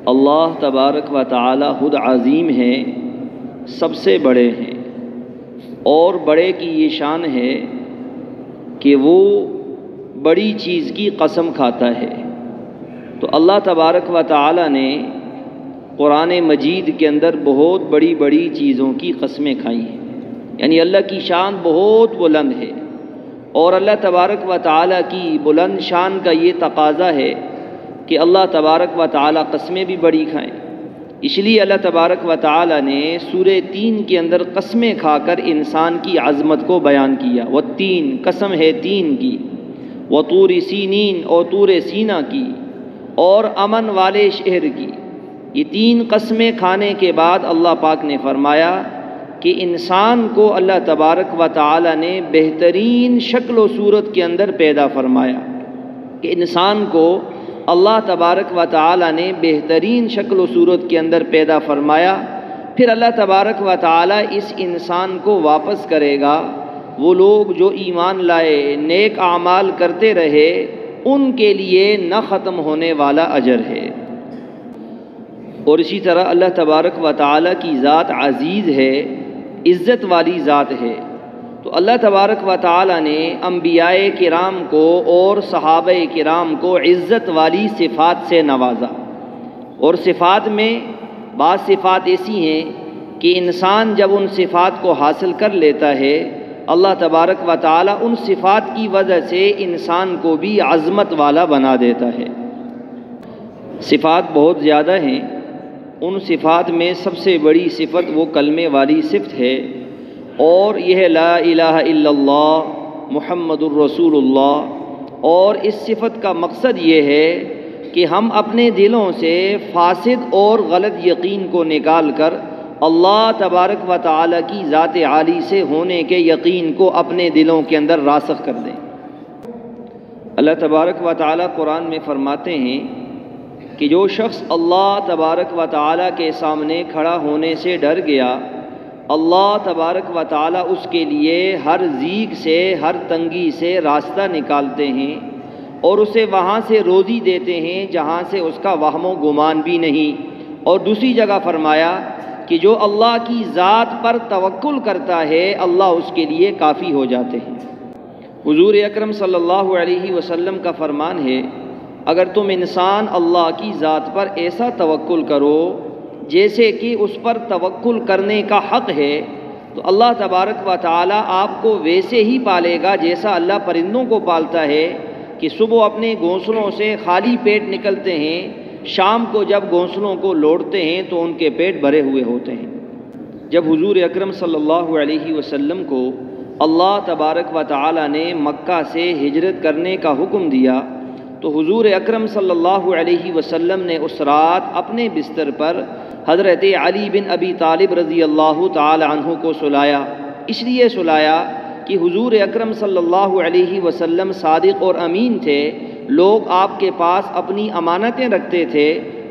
اللہ تبارک و تعالی خود عظیم ہے، سب سے بڑے ہیں، اور بڑے کی یہ شان ہے کہ وہ بڑی چیز کی قسم کھاتا ہے۔ تو اللہ تبارک و تعالی نے قرآن مجید کے اندر بہت بڑی بڑی چیزوں کی قسمیں کھائی ہیں، یعنی اللہ کی شان بہت بلند ہے، اور اللہ تبارک و تعالی کی بلند شان کا یہ تقاضا ہے کہ اللہ تبارک و تعالی قسمیں بھی بڑی کھائیں۔ اس لیے اللہ تبارک و تعالی نے سورہ تین کے اندر قسمیں کھا کر انسان کی عظمت کو بیان کیا۔ والتین، قسم ہے تین کی، وطور سینین، اور طور سینہ کی، اور امن والے شہر کی۔ یہ تین قسمیں کھانے کے بعد اللہ پاک نے فرمایا کہ انسان کو اللہ تبارک و تعالی نے بہترین شکل و صورت کے اندر پیدا فرمایا، کہ انسان کو اللہ تبارک و تعالی نے بہترین شکل و صورت کے اندر پیدا فرمایا۔ پھر اللہ تبارک و تعالی اس انسان کو واپس کرے گا۔ وہ لوگ جو ایمان لائے، نیک اعمال کرتے رہے، ان کے لیے نہ ختم ہونے والا اجر ہے۔ اور اسی طرح اللہ تبارک و تعالی کی ذات عزیز ہے، عزت والی ذات ہے۔ تو اللہ تبارک و تعالی نے انبیاء کرام کو اور صحابہ کرام کو عزت والی صفات سے نوازا، اور صفات میں بعض صفات ایسی ہیں کہ انسان جب ان صفات کو حاصل کر لیتا ہے، اللہ تبارک و تعالی ان صفات کی وجہ سے انسان کو بھی عظمت والا بنا دیتا ہے۔ صفات بہت زیادہ ہیں، ان صفات میں سب سے بڑی صفت وہ کلمے والی صفت ہے، اور یہ ہے لا الہ الا اللہ محمد الرسول اللہ۔ اور اس صفت کا مقصد یہ ہے کہ ہم اپنے دلوں سے فاسد اور غلط یقین کو نکال کر اللہ تبارک و تعالی کی ذات عالی سے ہونے کے یقین کو اپنے دلوں کے اندر راسخ کر دیں۔ اللہ تبارک و تعالی قرآن میں فرماتے ہیں کہ جو شخص اللہ تبارک و تعالی کے سامنے کھڑا ہونے سے ڈر گیا، اللہ تبارک و تعالی اس کے لیے ہر ضیق سے، ہر تنگی سے راستہ نکالتے ہیں، اور اسے وہاں سے روزی دیتے ہیں جہاں سے اس کا وہم و گمان بھی نہیں۔ اور دوسری جگہ فرمایا کہ جو اللہ کی ذات پر توکل کرتا ہے، اللہ اس کے لیے کافی ہو جاتے ہیں۔ حضور اکرم صلی اللہ علیہ وسلم کا فرمان ہے، اگر تم انسان اللہ کی ذات پر ایسا توکل کرو جیسے کہ اس پر توکل کرنے کا حق ہے، تو اللہ تبارک و تعالی آپ کو ویسے ہی پالے گا جیسا اللہ پرندوں کو پالتا ہے، کہ صبح اپنے گھونسلوں سے خالی پیٹ نکلتے ہیں، شام کو جب گھونسلوں کو لوٹتے ہیں تو ان کے پیٹ بھرے ہوئے ہوتے ہیں۔ جب حضور اکرم صلی اللہ علیہ وسلم کو اللہ تبارک و تعالی نے مکہ سے ہجرت کرنے کا حکم دیا، تو حضور اکرم صلی اللہ علیہ وسلم نے اس رات اپنے بستر پر حضرت علی بن ابی طالب رضی اللہ تعالی عنہ کو سلایا۔ اس لیے سلایا کہ حضور اکرم صلی اللہ علیہ وسلم صادق اور امین تھے، لوگ آپ کے پاس اپنی امانتیں رکھتے تھے۔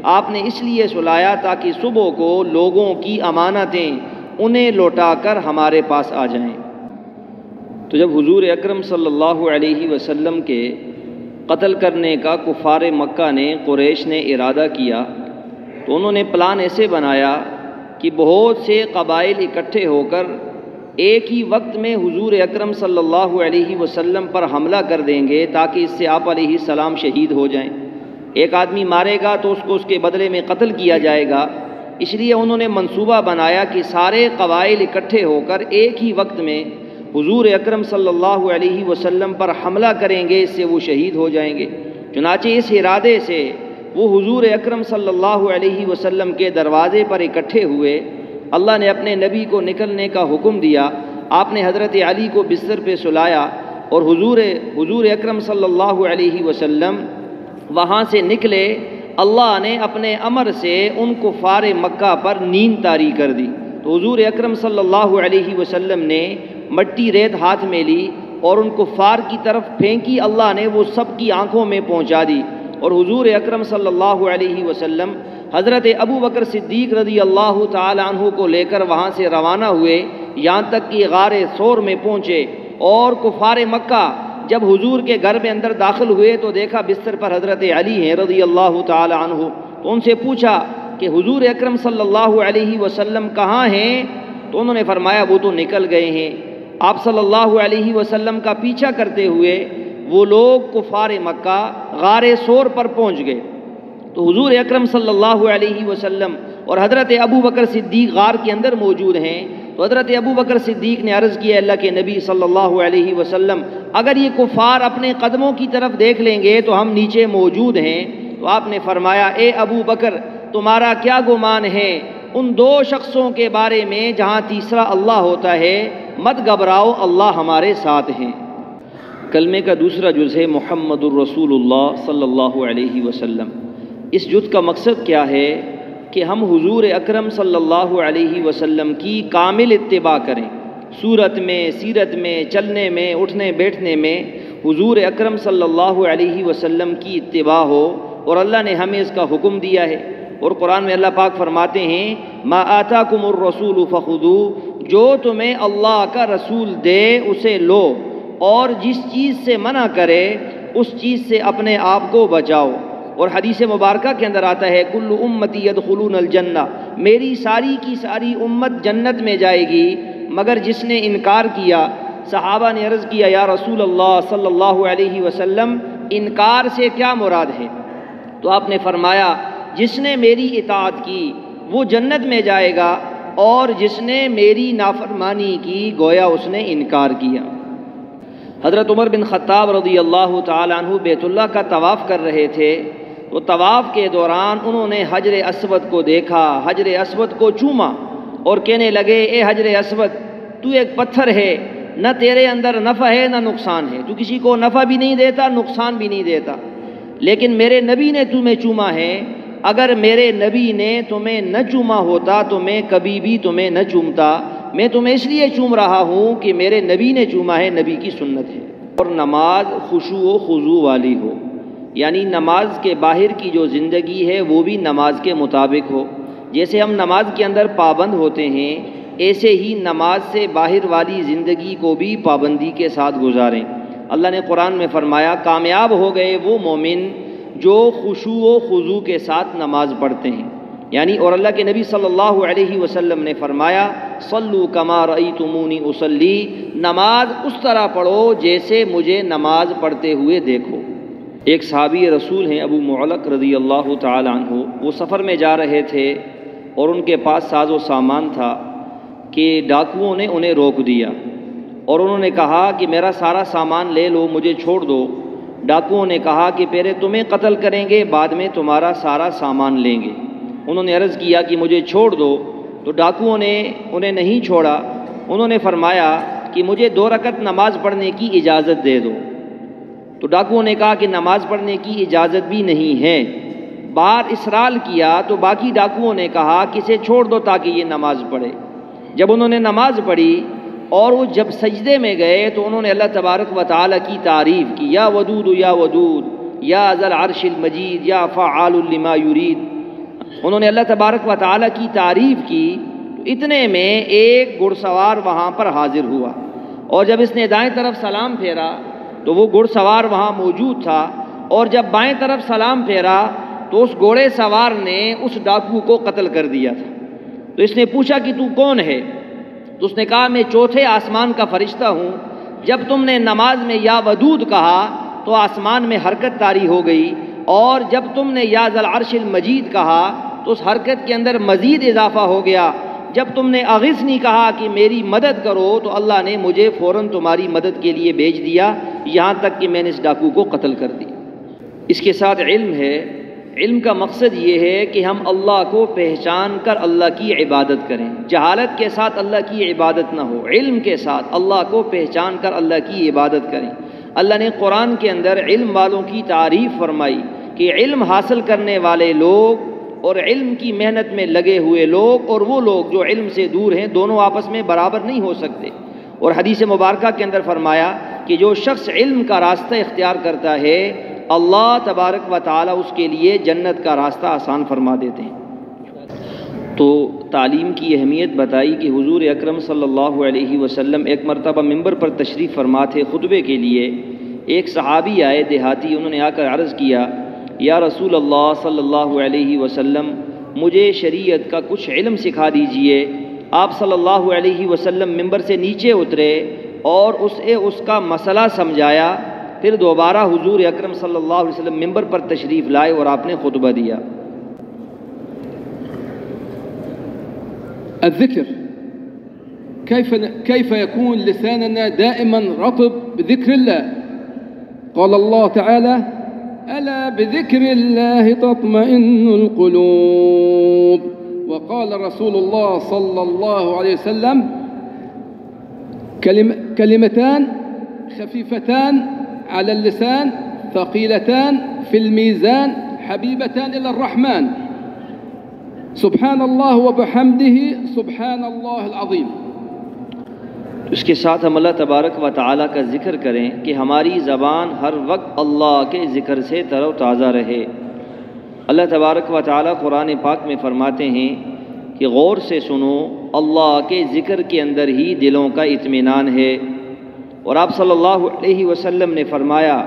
آپ نے اس لیے سلایا تاکہ صبح کو لوگوں کی امانتیں انہیں لوٹا کر ہمارے پاس آ جائیں۔ تو جب حضور اکرم صلی اللہ علیہ وسلم کے قتل کرنے کا کفار مکہ نے، قریش نے ارادہ کیا، تو انہوں نے پلان ایسے بنایا کہ بہت سے قبائل اکٹھے ہو کر ایک ہی وقت میں حضور اکرم صلی اللہ علیہ وسلم پر حملہ کر دیں گے، تاکہ اس سے آپ علیہ السلام شہید ہو جائیں۔ ایک آدمی مارے گا تو اس کو اس کے بدلے میں قتل کیا جائے گا۔ اس لیے انہوں نے منصوبہ بنایا کہ سارے قبائل اکٹھے ہو کر ایک ہی وقت میں حضور اکرم صلی اللہ علیہ وسلم پر حملہ کریں گے، اس سے وہ شہید ہو جائیں گے۔ چنانچہ اس ارادے سے وہ حضور اکرم صلی اللہ علیہ وسلم کے دروازے پر اکٹھے ہوئے۔ اللہ نے اپنے نبی کو نکلنے کا حکم دیا، آپ نے حضرت علی کو بستر پہ سلایا، اور حضور اکرم صلی اللہ علیہ وسلم وہاں سے نکلے۔ اللہ نے اپنے امر سے ان کفار مکہ پر نیند طاری کر دی۔ تو حضور اکرم صلی اللہ علیہ وسلم نے مٹی ریت ہاتھ میں لی اور ان کفار کی طرف پھینکی، اللہ نے وہ سب کی آنکھوں میں پہنچا دی، اور حضور اکرم صلی اللہ علیہ وسلم حضرت ابو بکر صدیق رضی اللہ تعالی عنہ کو لے کر وہاں سے روانہ ہوئے، یہاں تک کہ غار ثور میں پہنچے۔ اور کفار مکہ جب حضور کے گھر میں اندر داخل ہوئے تو دیکھا بستر پر حضرت علی ہیں رضی اللہ تعالی عنہ، تو ان سے پوچھا کہ حضور اکرم صلی اللہ علیہ وسلم کہاں ہیں؟ تو انہوں نے فرمایا وہ تو نکل گئے ہیں۔ آپ صلی اللہ علیہ وسلم کا پیچھا کرتے ہوئے وہ لوگ کفار مکہ غار ثور پر پہنچ گئے، تو حضور اکرم صلی اللہ علیہ وسلم اور حضرت ابو بکر صدیق غار کے اندر موجود ہیں۔ تو حضرت ابو بکر صدیق نے عرض کیا اللہ کے نبی صلی اللہ علیہ وسلم اگر یہ کفار اپنے قدموں کی طرف دیکھ لیں گے تو ہم نیچے موجود ہیں۔ تو آپ نے فرمایا اے ابو بکر تمہارا کیا گمان ہے ان دو شخصوں کے بارے میں جہاں تیسرا اللہ ہوتا ہے؟ مت گھبراؤ، اللہ ہمارے ساتھ ہیں۔ کلمے کا دوسرا جز ہے محمد الرسول اللہ صلی اللہ علیہ وسلم۔ اس جز کا مقصد کیا ہے کہ ہم حضور اکرم صلی اللہ علیہ وسلم کی کامل اتباع کریں، صورت میں، سیرت میں، چلنے میں، اٹھنے بیٹھنے میں حضور اکرم صلی اللہ علیہ وسلم کی اتباع ہو، اور اللہ نے ہمیں اس کا حکم دیا ہے۔ اور قرآن میں اللہ پاک فرماتے ہیں ما آتاکم الرسول فخذوہ، جو تمہیں اللہ کا رسول دے اسے لو، اور جس چیز سے منع کرے اس چیز سے اپنے آپ کو بچاؤ۔ اور حدیث مبارکہ کے اندر آتا ہے کل امتی یدخلون الجنہ، میری ساری کی ساری امت جنت میں جائے گی مگر جس نے انکار کیا۔ صحابہ نے عرض کیا یا رسول اللہ صلی اللہ علیہ وسلم انکار سے کیا مراد ہے؟ تو آپ نے فرمایا جس نے میری اطاعت کی وہ جنت میں جائے گا، اور جس نے میری نافرمانی کی گویا اس نے انکار کیا۔ حضرت عمر بن خطاب رضی اللہ تعالیٰ عنہ بیت اللہ کا طواف کر رہے تھے، تو طواف کے دوران انہوں نے حجر اسود کو دیکھا، حجر اسود کو چوما اور کہنے لگے اے حجر اسود تو ایک پتھر ہے، نہ تیرے اندر نفع ہے نہ نقصان ہے، تو کسی کو نفع بھی نہیں دیتا نقصان بھی نہیں دیتا، لیکن میرے نبی نے تمہیں چوما ہے، اگر میرے نبی نے تمہیں نہ چوما ہوتا تو میں کبھی بھی تمہیں نہ چومتا، میں تمہیں اس لیے چوم رہا ہوں کہ میرے نبی نے چوما ہے، نبی کی سنت ہے۔ اور نماز خشوع و خضوع والی ہو، یعنی نماز کے باہر کی جو زندگی ہے وہ بھی نماز کے مطابق ہو۔ جیسے ہم نماز کے اندر پابند ہوتے ہیں ایسے ہی نماز سے باہر والی زندگی کو بھی پابندی کے ساتھ گزاریں۔ اللہ نے قرآن میں فرمایا کامیاب ہو گئے وہ مومن جو خشوع و خضوع کے ساتھ نماز پڑھتے ہیں، یعنی اور اللہ کے نبی صلی اللہ علیہ وسلم نے فرمایا صلو کما رأیتمونی اصلی، نماز اس طرح پڑھو جیسے مجھے نماز پڑھتے ہوئے دیکھو۔ ایک صحابی رسول ہیں ابو معلق رضی اللہ تعالی عنہ، وہ سفر میں جا رہے تھے اور ان کے پاس ساز و سامان تھا کہ ڈاکوؤں نے انہیں روک دیا اور انہوں نے کہا کہ میرا سارا سامان لے لو، مجھے چھوڑ دو۔ ڈاکوؤں نے کہا کہ پہلے تمہیں قتل کریں گے بعد میں تمہارا سارا سامان لیں گے۔ انہوں نے عرض کیا کہ مجھے چھوڑ دو، تو ڈاکوؤں نے انہیں نہیں چھوڑا۔ انہوں نے فرمایا کہ مجھے 2 رکعت نماز پڑھنے کی اجازت دے دو، تو ڈاکوؤں نے کہا کہ نماز پڑھنے کی اجازت بھی نہیں ہے۔ بار اصرار کیا تو باقی ڈاکوؤں نے کہا کہ اسے چھوڑ دو تاکہ یہ نماز پڑھے۔ جب انہوں نے نماز پڑھی اور وہ جب سجدے میں گئے تو انہوں نے اللہ تبارک و تعالیٰ کی تعریف کی، یا ودود یا ودود، یا ذل عرش المجید، یا فعال لما یرید۔ انہوں نے اللہ تبارک و تعالیٰ کی تعریف کی، تو اتنے میں ایک گھڑ سوار وہاں پر حاضر ہوا، اور جب اس نے دائیں طرف سلام پھیرا تو وہ گھڑ سوار وہاں موجود تھا، اور جب بائیں طرف سلام پھیرا تو اس گھوڑے سوار نے اس ڈاکو کو قتل کر دیا تھا۔ تو اس نے پوچھا کہ تو کون ہے؟ تو اس نے کہا میں 4تھے آسمان کا فرشتہ ہوں، جب تم نے نماز میں یا ودود کہا تو آسمان میں حرکت طاری ہو گئی، اور جب تم نے یا ذل عرش المجید کہا تو اس حرکت کے اندر مزید اضافہ ہو گیا، جب تم نے اغثنی کہا کہ میری مدد کرو تو اللہ نے مجھے فوراً تمہاری مدد کے لیے بھیج دیا، یہاں تک کہ میں نے اس ڈاکو کو قتل کر دیا۔ اس کے ساتھ علم ہے، علم کا مقصد یہ ہے کہ ہم اللہ کو پہچان کر اللہ کی عبادت کریں، جہالت کے ساتھ اللہ کی عبادت نہ ہو، علم کے ساتھ اللہ کو پہچان کر اللہ کی عبادت کریں۔ اللہ نے قرآن کے اندر علم والوں کی تعریف فرمائی کہ علم حاصل کرنے والے لوگ اور علم کی محنت میں لگے ہوئے لوگ اور وہ لوگ جو علم سے دور ہیں دونوں آپس میں برابر نہیں ہو سکتے۔ اور حدیث مبارکہ کے اندر فرمایا کہ جو شخص علم کا راستہ اختیار کرتا ہے اللہ تبارک و تعالی اس کے لیے جنت کا راستہ آسان فرما دیتے ہیں۔ تو تعلیم کی اہمیت بتائی کہ حضور اکرم صلی اللہ علیہ وسلم ایک مرتبہ ممبر پر تشریف فرما تھے خطبے کے لیے، ایک صحابی آئے دیہاتی، انہوں نے آ کر عرض کیا یا رسول اللہ صلی اللہ علیہ وسلم مجھے شریعت کا کچھ علم سکھا دیجئے۔ آپ صلی اللہ علیہ وسلم ممبر سے نیچے اترے اور اسے اس کا مسئلہ سمجھایا، پھر دوبارہ حضور اکرم صلی اللہ علیہ وسلم ممبر پر تشریف لائے اور آپ نے خطبہ دیا۔ الذكر، كيف يكون لساننا دائما رطب بذكر الله؟ قال الله تعالى: ألا بذكر الله تطمئن القلوب. وقال رسول الله صلى الله عليه وسلم: كلمتان خفيفتان على اللسان ثقيلتان في الميزان حبيبتان إلى الرحمن، سبحان الله وبحمده سبحان الله العظيم۔ اس کے ساتھ ہم اللہ تبارک و تعالیٰ کا ذکر کریں کہ ہماری زبان ہر وقت اللہ کے ذکر سے تر و تازہ رہے۔ اللہ تبارک و تعالیٰ قرآن پاک میں فرماتے ہیں کہ غور سے سنو، اللہ کے ذکر کے اندر ہی دلوں کا اطمینان ہے۔ اور آپ صلی اللہ علیہ وسلم نے فرمایا،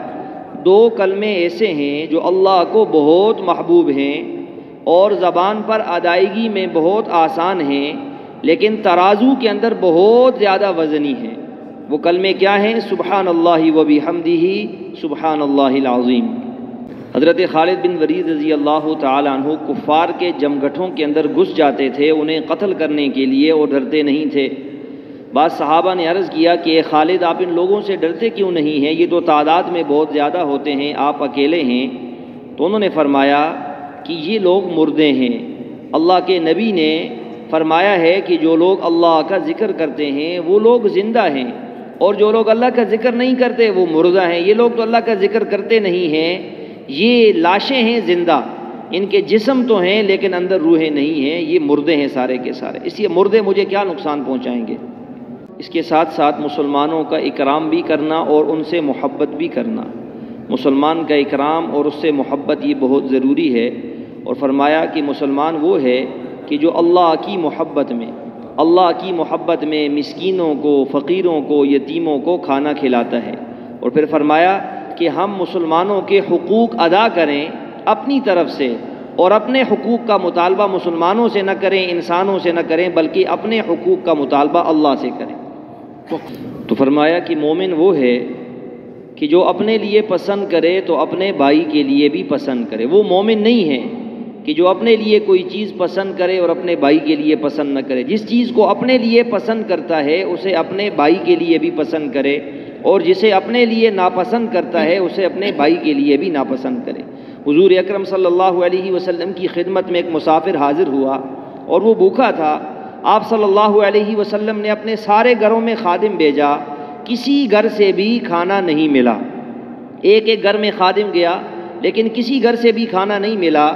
دو کلمے ایسے ہیں جو اللہ کو بہت محبوب ہیں اور زبان پر ادائیگی میں بہت آسان ہیں، لیکن ترازو کے اندر بہت زیادہ وزنی ہیں۔ وہ کلمے کیا ہیں؟ سبحان اللہ و بحمدہ سبحان اللہ العظیم۔ حضرت خالد بن ولید رضی اللہ تعالیٰ عنہ کفار کے جمگھٹوں کے اندر گھس جاتے تھے انہیں قتل کرنے کے لیے، اور ڈرتے نہیں تھے۔ بعض صحابہ نے عرض کیا کہ اے خالد، آپ ان لوگوں سے ڈرتے کیوں نہیں ہیں؟ یہ تو تعداد میں بہت زیادہ ہوتے ہیں، آپ اکیلے ہیں۔ تو انہوں نے فرمایا کہ یہ لوگ مردے ہیں۔ اللہ کے نبی نے فرمایا ہے کہ جو لوگ اللہ کا ذکر کرتے ہیں وہ لوگ زندہ ہیں، اور جو لوگ اللہ کا ذکر نہیں کرتے وہ مردہ ہیں۔ یہ لوگ تو اللہ کا ذکر کرتے نہیں ہیں، یہ لاشیں ہیں زندہ، ان کے جسم تو ہیں لیکن اندر روحیں نہیں ہیں، یہ مردے ہیں سارے کے سارے، اس لیے مردے مجھے کیا نقصان پہنچائیں گے۔ اس کے ساتھ ساتھ مسلمانوں کا اکرام بھی کرنا اور ان سے محبت بھی کرنا۔ مسلمان کا اکرام اور اس سے محبت یہ بہت ضروری ہے، اور فرمایا کہ مسلمان وہ ہے کہ جو اللہ کی محبت میں مسکینوں کو، فقیروں کو، یتیموں کو کھانا کھلاتا ہے۔ اور پھر فرمایا کہ ہم مسلمانوں کے حقوق ادا کریں اپنی طرف سے، اور اپنے حقوق کا مطالبہ مسلمانوں سے نہ کریں، انسانوں سے نہ کریں، بلکہ اپنے حقوق کا مطالبہ اللہ سے کریں۔ تو فرمایا کہ مومن وہ ہے کہ جو اپنے لیے پسند کرے تو اپنے بھائی کے لیے بھی پسند کرے۔ وہ مومن نہیں ہے کہ جو اپنے لیے کوئی چیز پسند کرے اور اپنے بھائی کے لیے پسند نہ کرے۔ جس چیز کو اپنے لیے پسند کرتا ہے اسے اپنے بھائی کے لیے بھی پسند کرے، اور جسے اپنے لیے ناپسند کرتا ہے اسے اپنے بھائی کے لیے بھی ناپسند کرے۔ حضور اکرم صلی اللہ علیہ وسلم کی خدمت میں ایک مسافر حاضر ہوا اور وہ بھوکا تھا۔ آپ صلی اللہ علیہ وسلم نے اپنے سارے گھروں میں خادم بھیجا، کسی گھر سے بھی کھانا نہیں ملا۔ ایک ایک گھر میں خادم گیا لیکن کسی گھر سے بھی کھانا نہیں ملا۔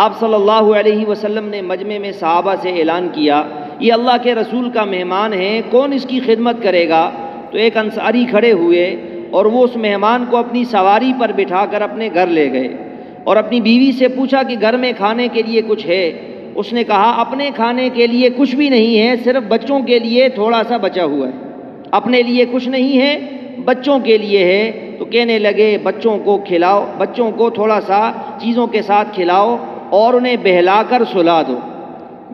آپ صلی اللہ علیہ وسلم نے مجمع میں صحابہ سے اعلان کیا، یہ اللہ کے رسول کا مہمان ہے، کون اس کی خدمت کرے گا؟ تو ایک انصاری کھڑے ہوئے اور وہ اس مہمان کو اپنی سواری پر بٹھا کر اپنے گھر لے گئے، اور اپنی بیوی سے پوچھا کہ گھر میں کھانے کے لیے کچھ ہے؟ اس نے کہا اپنے کھانے کے لیے کچھ بھی نہیں ہے، صرف بچوں کے لیے تھوڑا سا بچا ہوا ہے۔ اپنے لیے کچھ نہیں ہے، بچوں کے لیے ہے۔ تو کہنے لگے بچوں کو کھلاؤ، بچوں کو تھوڑا سا چیزوں کے ساتھ کھلاؤ اور انہیں بہلا کر سلا دو۔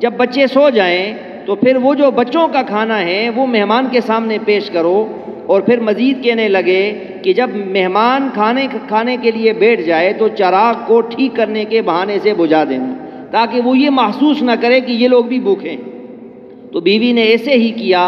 جب بچے سو جائیں تو پھر وہ جو بچوں کا کھانا ہے وہ مہمان کے سامنے پیش کرو۔ اور پھر مزید کہنے لگے کہ جب مہمان کھانے کے لیے بیٹھ جائے تو چراغ کو ٹھیک کرنے کے بہانے سے بجھا دینا، تاکہ وہ یہ محسوس نہ کرے کہ یہ لوگ بھی بھوکے ہیں۔ تو بیوی نے ایسے ہی کیا،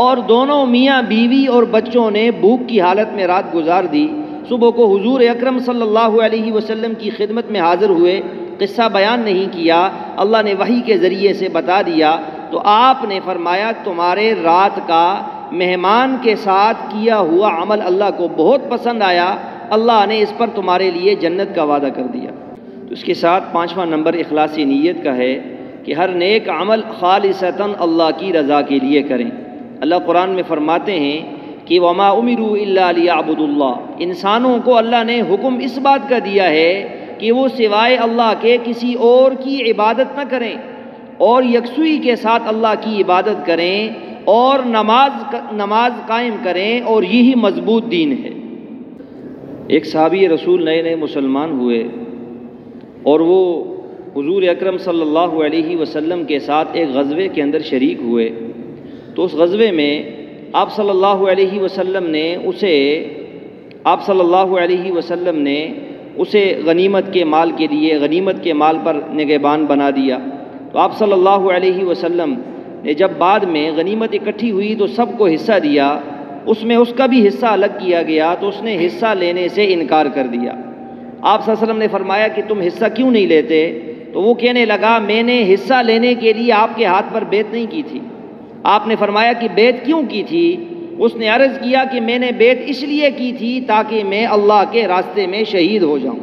اور دونوں میاں بیوی اور بچوں نے بھوک کی حالت میں رات گزار دی۔ صبح کو حضور اکرم صلی اللہ علیہ وسلم کی خدمت میں حاضر ہوئے، قصہ بیان نہیں کیا، اللہ نے وحی کے ذریعے سے بتا دیا۔ تو آپ نے فرمایا تمہارے رات کا مہمان کے ساتھ کیا ہوا عمل اللہ کو بہت پسند آیا، اللہ نے اس پر تمہارے لیے جنت کا وعدہ کر دیا۔ تو اس کے ساتھ 5واں نمبر اخلاصی نیت کا ہے کہ ہر نیک عمل خالصتاً اللہ کی رضا کے لیے کریں۔ اللہ قرآن میں فرماتے ہیں کہ وما امروا الا ليعبدوا اللہ، انسانوں کو اللہ نے حکم اس بات کا دیا ہے کہ وہ سوائے اللہ کے کسی اور کی عبادت نہ کریں، اور یکسوئی کے ساتھ اللہ کی عبادت کریں، اور نماز قائم کریں، اور یہی مضبوط دین ہے۔ ایک صحابی رسول نئے نئے مسلمان ہوئے اور وہ حضور اکرم صلی اللہ علیہ وسلم کے ساتھ ایک غزوے کے اندر شریک ہوئے، تو اس غزوے میں آپ صلی اللہ علیہ وسلم نے اسے غنیمت کے مال کے لیے غنیمت کے مال پر نگہبان بنا دیا۔ تو آپ صلی اللہ علیہ وسلم نے جب بعد میں غنیمت اکٹھی ہوئی تو سب کو حصہ دیا، اس میں اس کا بھی حصہ الگ کیا گیا، تو اس نے حصہ لینے سے انکار کر دیا۔ آپ صلی اللہ علیہ وسلم نے فرمایا کہ تم حصہ کیوں نہیں لیتے؟ تو وہ کہنے لگا میں نے حصہ لینے کے لیے آپ کے ہاتھ پر بیعت نہیں کی تھی۔ آپ نے فرمایا کہ بیعت کیوں کی تھی؟ اس نے عرض کیا کہ میں نے بیعت اس لیے کی تھی تاکہ میں اللہ کے راستے میں شہید ہو جاؤں۔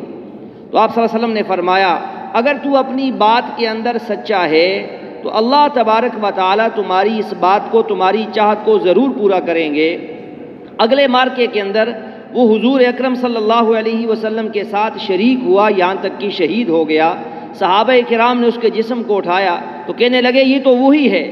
تو آپ صلی اللہ علیہ وسلم نے فرمایا اگر تو اپنی بات کے اندر سچا ہے تو اللہ تبارک و تعالیٰ تمہاری اس بات کو، تمہاری چاہت کو ضرور پورا کریں گے۔ اگلے مارکے کے اندر وہ حضور اکرم صلی اللہ علیہ وسلم کے ساتھ شریک ہوا، یہاں تک کہ شہید ہو گیا۔ صحابہ کرام نے اس کے جسم کو اٹھایا تو کہنے لگے یہ تو وہی ہے۔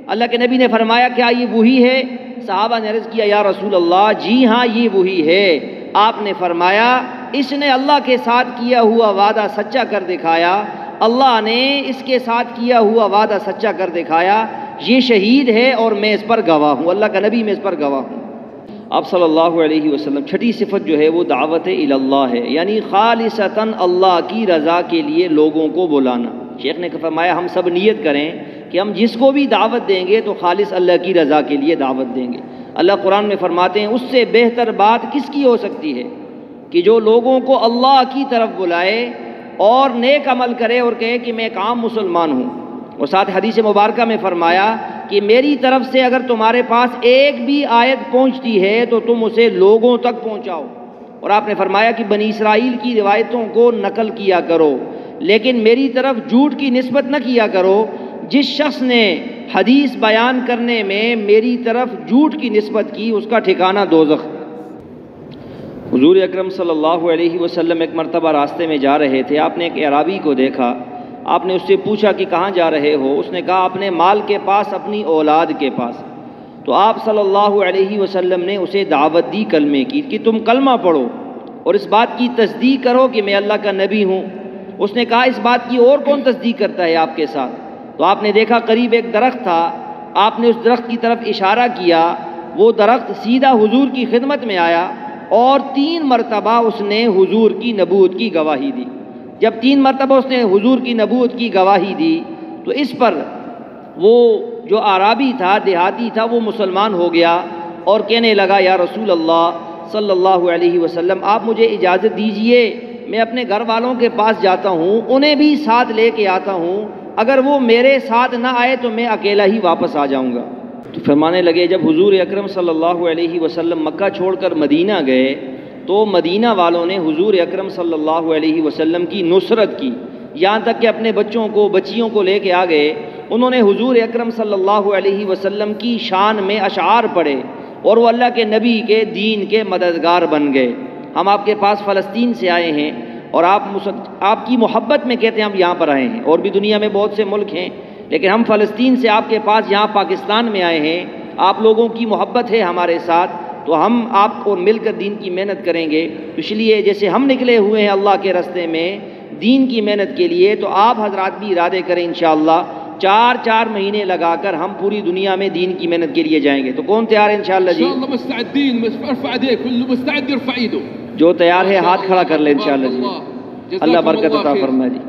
اللہ کے نبی نے فرمایا کیا یہ وہی ہے؟ صحابہ نے عرض کیا یا رسول اللہ جی ہاں یہ وہی ہے۔ آپ نے فرمایا اس نے اللہ کے ساتھ کیا ہوا وعدہ سچا کر دکھایا، اللہ نے اس کے ساتھ کیا ہوا وعدہ سچا کر دکھایا، یہ شہید ہے اور میں اس پر گواہ ہوں، اللہ کا نبی میں اس پر گواہ ہوں۔ آپ صلی اللہ علیہ وسلم چھٹی صفت جو ہے وہ دعوت اللہ ہے، یعنی خالصتاً اللہ کی رضا کے لیے لوگوں کو بلانا۔ شیخ نے فرمایا ہم سب نیت کریں کہ ہم جس کو بھی دعوت دیں گے تو خالص اللہ کی رضا کے لیے دعوت دیں گے۔ اللہ قرآن میں فرماتے ہیں اس سے بہتر بات کس کی ہو سکتی ہے کہ جو لوگوں کو اللہ کی طرف بلائے اور نیک عمل کرے اور کہے کہ میں ایک عام مسلمان ہوں، اور ساتھ حدیث مبارکہ میں فرمایا کہ میری طرف سے اگر تمہارے پاس ایک بھی آیت پہنچتی ہے تو تم اسے لوگوں تک پہنچاؤ۔ اور آپ نے فرمایا کہ بنی اسرائیل کی روایتوں کو نقل کیا کرو لیکن میری طرف جھوٹ کی نسبت نہ کیا کرو۔ جس شخص نے حدیث بیان کرنے میں میری طرف جھوٹ کی نسبت کی اس کا ٹھکانہ دوزخ۔ حضور اکرم صلی اللہ علیہ وسلم ایک مرتبہ راستے میں جا رہے تھے، آپ نے ایک اعرابی کو دیکھا، آپ نے اس سے پوچھا کہ کہاں جا رہے ہو؟ اس نے کہا اپنے مال کے پاس، اپنی اولاد کے پاس۔ تو آپ صلی اللہ علیہ وسلم نے اسے دعوت دی کلمے کی کہ تم کلمہ پڑھو اور اس بات کی تصدیق کرو کہ میں اللہ کا نبی ہوں۔ اس نے کہا اس بات کی اور کون تصدیق کرتا ہے آپ کے ساتھ؟ تو آپ نے دیکھا قریب ایک درخت تھا، آپ نے اس درخت کی طرف اشارہ کیا، وہ درخت سیدھا حضور کی خدمت میں آیا اور 3 مرتبہ اس نے حضور کی نبوت کی گواہی دی۔ جب 3 مرتبہ اس نے حضور کی نبوت کی گواہی دی تو اس پر وہ جو اعرابی تھا، دیہاتی تھا، وہ مسلمان ہو گیا اور کہنے لگا یا رسول اللہ صلی اللہ علیہ وسلم آپ مجھے اجازت دیجئے میں اپنے گھر والوں کے پاس جاتا ہوں، انہیں بھی ساتھ لے کے آتا ہوں، اگر وہ میرے ساتھ نہ آئے تو میں اکیلا ہی واپس آ جاؤں گا۔ تو فرمانے لگے جب حضور اکرم صلی اللہ علیہ وسلم مکہ چھوڑ کر مدینہ گئے تو مدینہ والوں نے حضور اکرم صلی اللہ علیہ وسلم کی نصرت کی، یہاں تک کہ اپنے بچوں کو بچیوں کو لے کے آ گئے۔ انہوں نے حضور اکرم صلی اللہ علیہ وسلم کی شان میں اشعار پڑھے اور وہ اللہ کے نبی کے دین کے مددگار بن گئے۔ ہم آپ کے پاس فلسطین سے آئے ہیں اور آپ کی محبت میں کہتے ہیں ہم یہاں پر آئے ہیں، اور بھی دنیا میں بہت سے ملک ہیں لیکن ہم فلسطین سے آپ کے پاس یہاں پاکستان میں آئے ہیں، آپ لوگوں کی محبت ہے ہمارے ساتھ، تو ہم آپ کو مل کر دین کی محنت کریں گے۔ اس لیے جیسے ہم نکلے ہوئے ہیں اللہ کے راستے میں دین کی محنت کے لیے، تو آپ حضرات بھی ارادے کریں انشاءاللہ 4 مہینے لگا کر ہم پوری دنیا میں دین کی محنت کے لیے جائیں گے۔ تو کون تیار ہے انشاءاللہ جی؟ انشاءاللہ مستعدین، ارفع ايديك، كل مستعد يرفع ايده۔ جو تیار ہے ہاتھ کھڑا کر لے انشاءاللہ جی۔ اللہ برکت عطا فرمائے جی۔